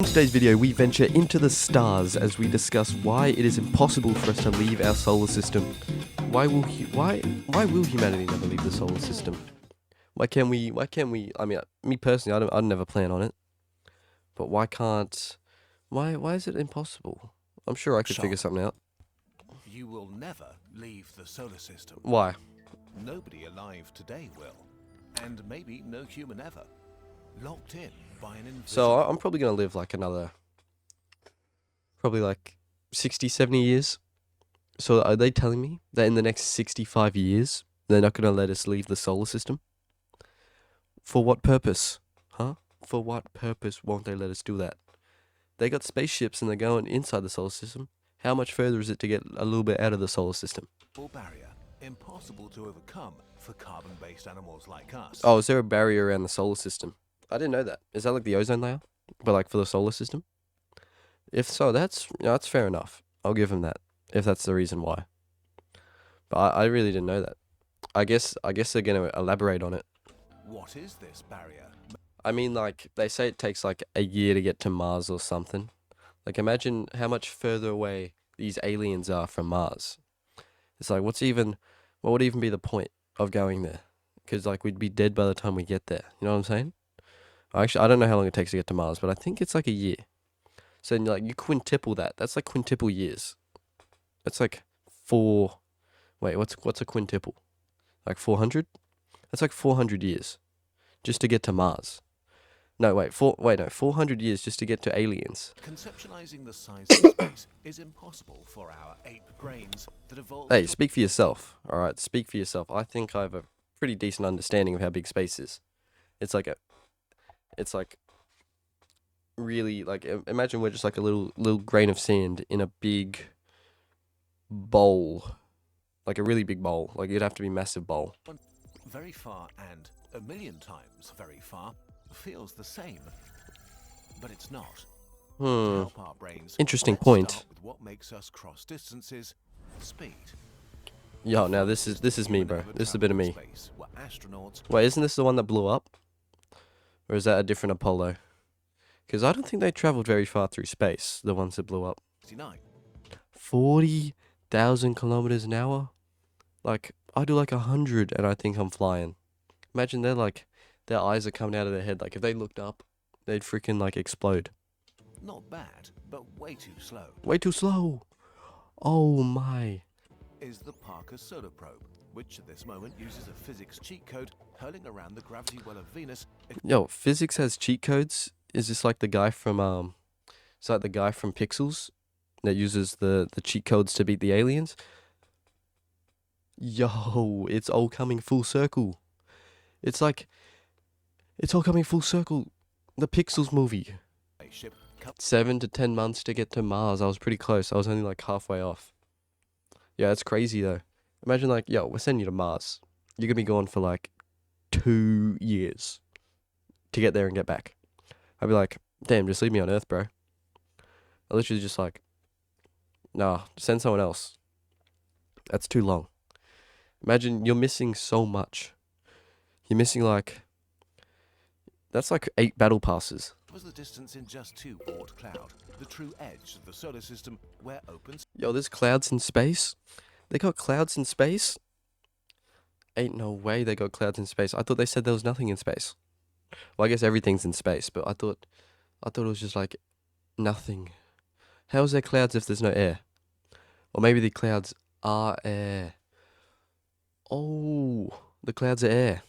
today's video, we venture into the stars as we discuss why it is impossible for us to leave our solar system. Why will humanity never leave the solar system? Why can't we, I mean, me personally, I'd never plan on it. But why is it impossible? I'm sure I could figure something out. You will never leave the solar system. Why? Nobody alive today will. And maybe no human ever. Locked in by an invisible... So I'm probably going to live like another, probably like 60, 70 years. So are they telling me that in the next 65 years, they're not going to let us leave the solar system? For what purpose? Huh? For what purpose won't they let us do that? They got spaceships and they're going inside the solar system. How much further is it to get a little bit out of the solar system? Barrier, impossible to overcome for carbon-based animals like us. Oh, is there a barrier around the solar system? I didn't know that. Is that like the ozone layer? But like for the solar system? If so, that's fair enough. I'll give them that, if that's the reason why. But I really didn't know that. I guess they're going to elaborate on it. What is this barrier? I mean, like, they say it takes like a year to get to Mars or something. Like, imagine how much further away these aliens are from Mars. It's like, what would even be the point of going there? Because, like, we'd be dead by the time we get there. You know what I'm saying? Actually, I don't know how long it takes to get to Mars, but I think it's like a year. So, like, you quintuple that. That's like quintuple years. That's like what's a quintuple? Like 400? That's like 400 years just to get to Mars. No, 400 years just to get to aliens. Conceptualizing the size of space is impossible for our ape brains that evolved... Hey, speak for yourself, alright? Speak for yourself. I think I have a pretty decent understanding of how big space is. It's like really, like, imagine we're just like a little grain of sand in a big bowl. Like a really big bowl. Like, it'd have to be a massive bowl. Very far and a million times very far feels the same, but it's not. To help our brains, Interesting let's point. start with what makes us cross distances: speed. Yo, now this is me, bro. This is a bit of me. Space were astronauts. Wait, isn't this the one that blew up? Or is that a different Apollo? Because I don't think they traveled very far through space, the ones that blew up. 69. 40,000 kilometers an hour? Like, I do like 100 and I think I'm flying. Imagine their eyes are coming out of their head. Like, if they looked up, they'd freaking, like, explode. Not bad, but way too slow. Way too slow. Oh, my. Is the Parker Solar Probe, which at this moment uses a physics cheat code hurling around the gravity well of Venus. Yo, physics has cheat codes? Is this like the guy from, it's like the guy from Pixels that uses the cheat codes to beat the aliens? Yo, it's all coming full circle. It's like, it's all coming full circle. The Pixels movie. 7 to 10 months to get to Mars. I was pretty close. I was only like halfway off. Yeah, it's crazy though. Imagine like, yo, we're sending you to Mars. You're gonna be gone for like 2 years to get there and get back. I'd be like, damn, just leave me on Earth, bro. I literally just like, nah, send someone else. That's too long. Imagine you're missing so much. You're missing like, that's like 8 battle passes. Was the distance in just 2 Oort cloud, the true edge of the solar system where open... Yo, there's clouds in space? They got clouds in space? Ain't no way they got clouds in space. I thought they said there was nothing in space. Well, I guess everything's in space, but I thought it was just like nothing. How is there clouds if there's no air? Or maybe the clouds are air. Oh, the clouds are air.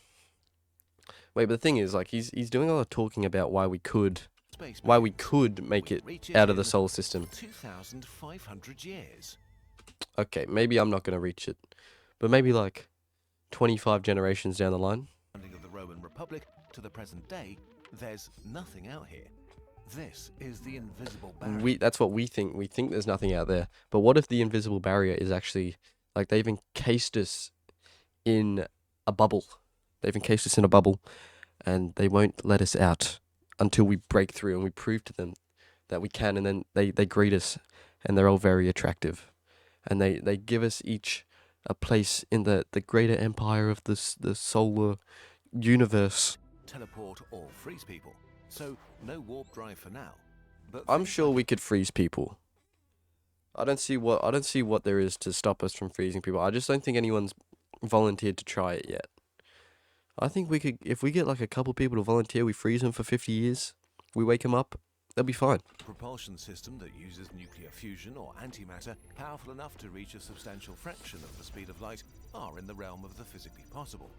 Wait, but the thing is, like, he's doing a lot of talking about why we could make it out of the solar system. 2,500 years. Okay, maybe I'm not gonna reach it, but maybe like 25 generations down the line. Of the Roman Republic to the present day, there's nothing out here. This is the invisible barrier. That's what we think. We think there's nothing out there. But what if the invisible barrier is actually, like, they've encased us in a bubble. They've encased us in a bubble, and they won't let us out until we break through and we prove to them that we can, and then they greet us, and they're all very attractive. And they give us each a place in the greater empire of the solar universe. Teleport or freeze people. So no warp drive for now. But I'm things sure like we could freeze people. I don't see what there is to stop us from freezing people. I just don't think anyone's volunteered to try it yet. I think we could, if we get like a couple people to volunteer, we freeze them for 50 years, we wake them up, they'll be fine. propulsion system that uses nuclear fusion or antimatter, powerful enough to reach a substantial fraction of the speed of light, are in the realm of the physically possible.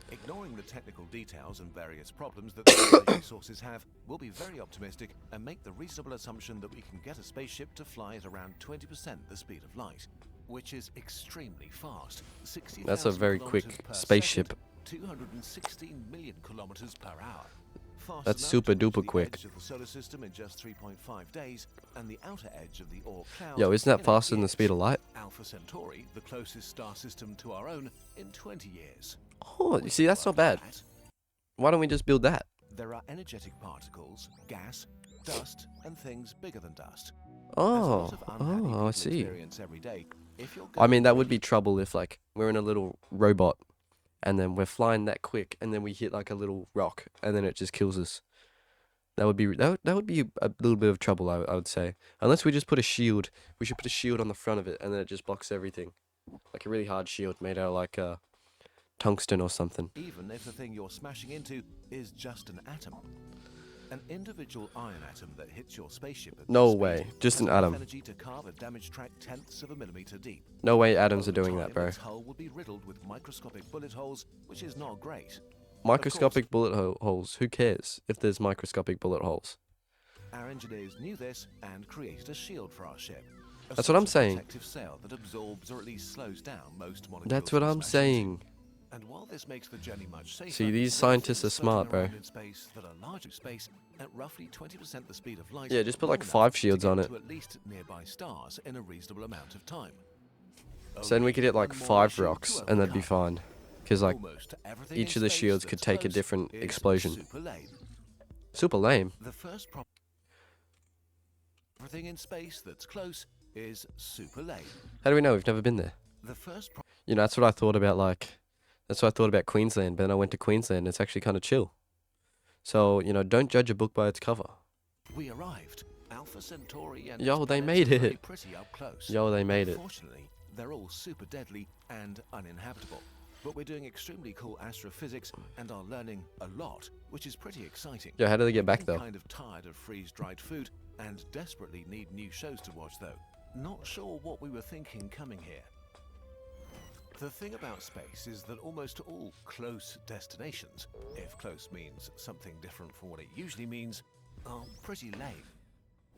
Ignoring the technical details and various problems that the energy sources have, we'll be very optimistic and make the reasonable assumption that we can get a spaceship to fly at around 20% the speed of light, which is extremely fast. 60,000 That's a very kilometers quick per spaceship. second, 216 million kilometers per hour. Fast That's enough super to reach duper the quick. edge of the solar system in just 3.5 days, and the outer edge of the Oort cloud. Yo, isn't that in 8 faster than the years. speed of light? Alpha Centauri, the closest star system to our own, in 20 years. Oh, you see, that's not bad. That, Why don't we just build that? there are energetic particles, gas, dust, and things bigger than dust. As a Oh, lot of unhappy I people see. experience every day, if you're I mean, going that would be really trouble if like we're in a little robot and then we're flying that quick and then we hit like a little rock and then it just kills us. That would be a little bit of trouble, I would say. Unless we just put a shield. We should put a shield on the front of it and then it just blocks everything. Like a really hard shield made out of like tungsten or something. even if the thing you're smashing into is just an atom. An individual iron atom that hits your spaceship at No this speed way, just has an enough atom. energy to carve a damaged track tenths of a millimeter deep. No way atoms are Over doing time, that, bro. its hull will be riddled with microscopic bullet holes, which is not great. Microscopic bullet holes. Who cares if there's microscopic bullet holes? Our engineers knew this and created a shield for our ship. A That's what I'm sort of saying. protective sail that absorbs or at least slows down most molecules That's what we I'm smash into. saying. And while this makes the journey much safer, See, these there are scientists things are smart, floating bro. around in space that are large in space at roughly 20% the speed of light. Yeah, just put like long enough 5 to shields get on it. to at least nearby stars in a reasonable amount of time. So then we could hit like Only one 5 issue rocks to and that'd be overcome. fine. Because like Almost everything each in of the space shields could that's take a close different is explosion. super lame. Super lame. The first everything in space that's close is super lame. How do we know? We've never been there. The first You know, that's what I thought about that's what I thought about Queensland, but then I went to Queensland and it's actually kind of chill. So, you know, don't judge a book by its cover. we arrived. Alpha Centauri and Yo, its they planets made are very it. pretty up close. Yo, they made it. Unfortunately, they're all super deadly and uninhabitable. But we're doing extremely cool astrophysics and are learning a lot, which is pretty exciting. Yo, how do they get back I'm though? kind of tired of freeze-dried food and desperately need new shows to watch though. Not sure what we were thinking coming here. The thing about space is that almost all close destinations, if close means something different from what it usually means, are pretty lame.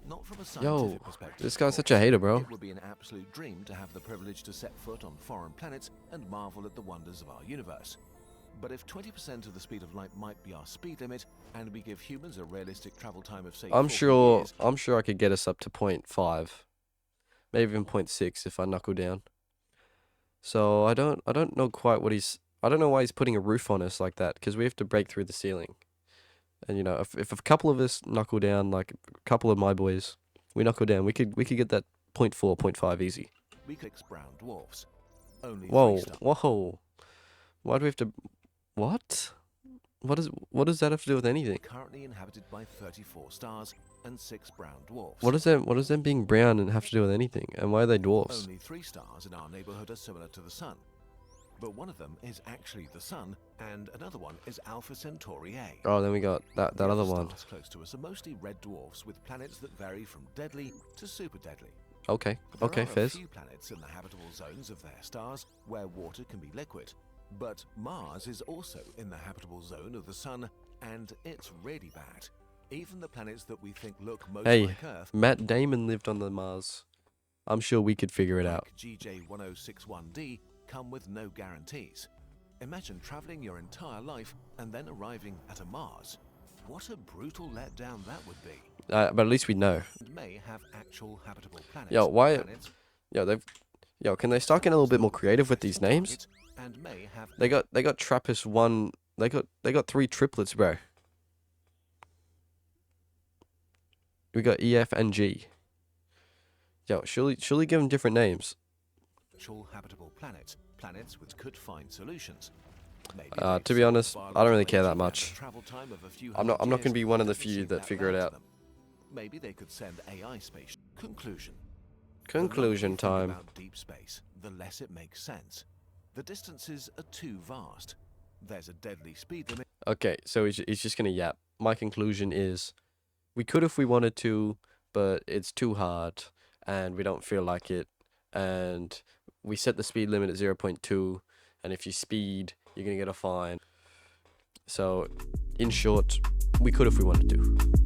Not from a scientific Yo, perspective. this of guy's such a course. hater, bro. It would be an absolute dream to have the privilege to set foot on foreign planets and marvel at the wonders of our universe. But if 20% of the speed of light might be our speed limit, and we give humans a realistic travel time of say I'm 40 sure years, I could get us up to 0.5. Maybe even 0.6 if I knuckle down. So I don't know quite what I don't know why he's putting a roof on us like that, because we have to break through the ceiling. And you know, if a couple of us knuckle down, like a couple of my boys, we knuckle down, we could get that 0.4, 0.5 easy. we could brown dwarfs. Only Whoa, 3 stars. whoa. Why do we have to what? What does that have to do with anything? Currently inhabited by 34 stars and 6 brown dwarfs. What does them being brown and have to do with anything? And why are they dwarfs? Only 3 stars in our neighborhood are similar to the Sun. But one of them is actually the Sun, and another one is Alpha Centauri A. Oh, then we got that The other other one. stars close to us are mostly red dwarfs with planets that vary from deadly to super deadly. Okay, There okay, are a Fizz. few planets in the habitable zones of their stars where water can be liquid, but Mars is also in the habitable zone of the Sun, and it's really bad. Even the planets that we think look most Hey, like Earth, Matt Damon lived on the Mars. I'm sure we could figure it out. like GJ1061d, come with no guarantees. Imagine traveling your entire life and then arriving at a Mars. What a brutal letdown that would be. But at least we know. And may have actual habitable planets. Yo, why? planets Yo, can they start getting a little bit more creative with these names? and may have They got Trappist 1. They got 3 triplets, bro. We got EF and G. Yo, surely give them different names. actual habitable planets, planets which could find solutions. Maybe To they've be honest, solved I don't really biological care that issues much. and travel time of a few I'm not hundred gonna be years one of the doesn't few seem that figure it bad to out. them. maybe they could send AI spaceship. Conclusion. Conclusion The longer you time. think about deep space, the less it makes sense. The distances are too vast. There's a deadly speed limit. Okay, so he's just gonna yap. My conclusion is, we could if we wanted to, but it's too hard, and we don't feel like it. And we set the speed limit at 0.2, and if you speed, you're gonna get a fine. So, in short, we could if we wanted to.